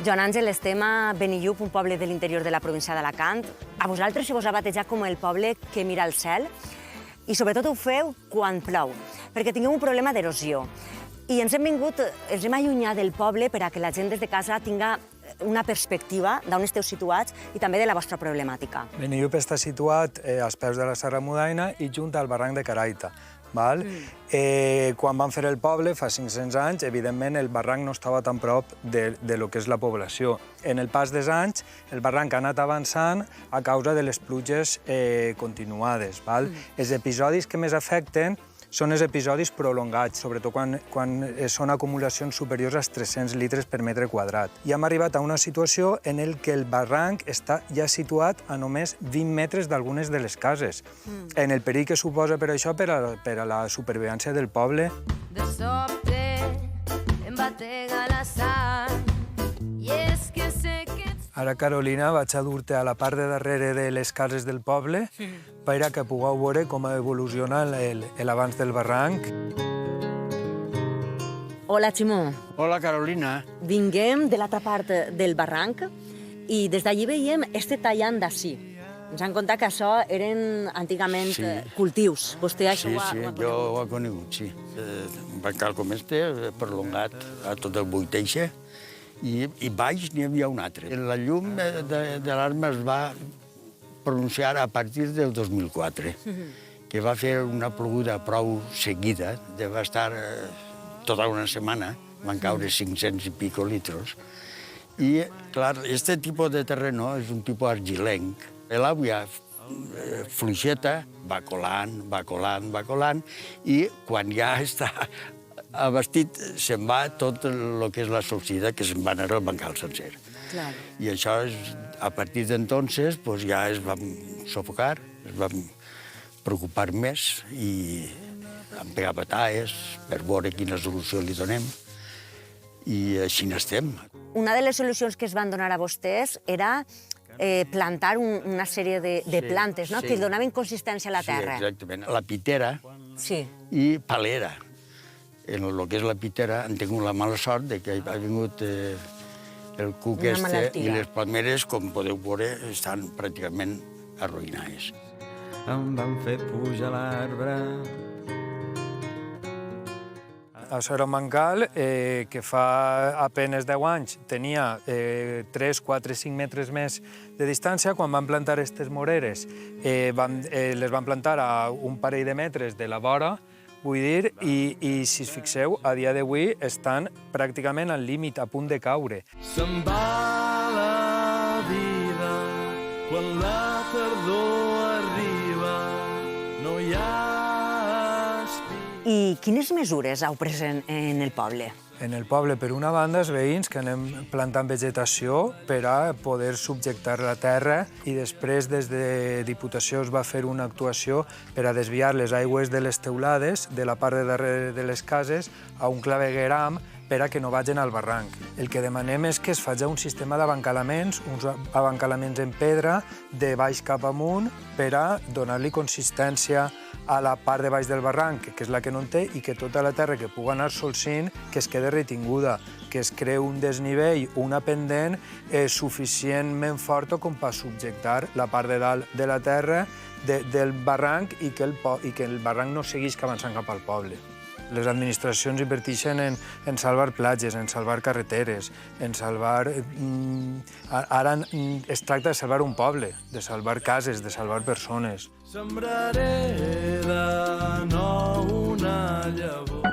Joan Àngel, estem a Benillup, un poble de l'interior de la província d'Alacant. A vosaltres se vos ha batejat com el poble que mira al cel i sobretot ho feu quan plou, perquè tingueu un problema d'erosió. I ens hem allunyat del poble per a que la gent des de casa tinga una perspectiva d'on esteu situats i també de la vostra problemàtica. Benillup està situat als peus de la Serra Mudaina i junt al barranc de Caraita. Quan van fer el poble, fa 500 anys, evidentment el barranc no estava tan prop de lo que és la població. En el pas dels anys, el barranc ha anat avançant a causa de les pluges continuades. Els episodis que més afecten són els episodis prolongats, sobretot quan són acumulacions superiors als 300 litres per metre quadrat. I hem arribat a una situació en què el barranc està ja situat a només 20 metres d'algunes de les cases, en el perill que suposa per això per a la supervivència del poble. De sobte em batega la sang i és que sé que... Ara, Carolina, vaig a dur-te a la part de darrere de les cases del poble per a que pugueu veure com evoluciona l'abans del barranc. Hola, Ximó. Hola, Carolina. Vinguem de l'altra part del barranc i des d'allí veiem este tallant d'ací. Ens han contat que això eren antigament cultius. Vostè això ho ha conegut? Sí, jo ho he conegut, sí. Un bancal com este, prolongat a tot el Boiteixa, i baix n'hi havia un altre. La llum de l'arma es va pronunciar a partir del 2004, que va fer una ploguda prou seguida, va estar tota una setmana, van caure 500 i pico litros. I, clar, aquest tipus de terreno és un tipus argilenc. L'aigua fluixeta va colant, i quan ja està abastit se'n va tot el que és la sortida, que se'n va anar al bancal sencer. I això, a partir d'entonces, ja es vam sofocar, es vam preocupar més i vam pegar batalles per veure quina solució li donem. I així n'estem. Una de les solucions que es van donar a vostès era plantar una sèrie de plantes que donaven consistència a la terra. Sí, exactament. La pitera i palera. En el que és la pitera han tingut la mala sort que ha vingut el cuc i les palmeres, com podeu veure, estan pràcticament arruïnades. Em van fer pujar l'arbre. Això era un bancal que fa apenes 10 anys tenia 3, 4, 5 metres més de distància. Quan van plantar aquestes moreres, les van plantar a un parell de metres de la vora, vull dir, i si us fixeu, a dia d'avui estan pràcticament al límit, a punt de caure. Se'n va la vida quan la tardor arriba, no hi ha I quines mesures heu pres en el poble? En el poble, per una banda, els veïns que anem plantant vegetació per a poder subjectar la terra, i després des de Diputació es va fer una actuació per a desviar les aigües de les teulades de la part de darrere de les cases a un clavegueram per a que no vagin al barranc. El que demanem és que es faci un sistema d'abancalaments, uns abancalaments en pedra, de baix cap amunt, per a donar-li consistència a la part de baix del barranc, que és la que no en té, i que tota la terra que pugui anar solcint, que es quede retinguda, que es crei un desnivell, una pendent suficientment forta com per subjectar la part de dalt de la terra del barranc i que el barranc no seguís avançant cap al poble. Les administracions inverteixen en salvar platges, en salvar carreteres, en salvar... Ara es tracta de salvar un poble, de salvar cases, de salvar persones. Sembraré de nou una llavor.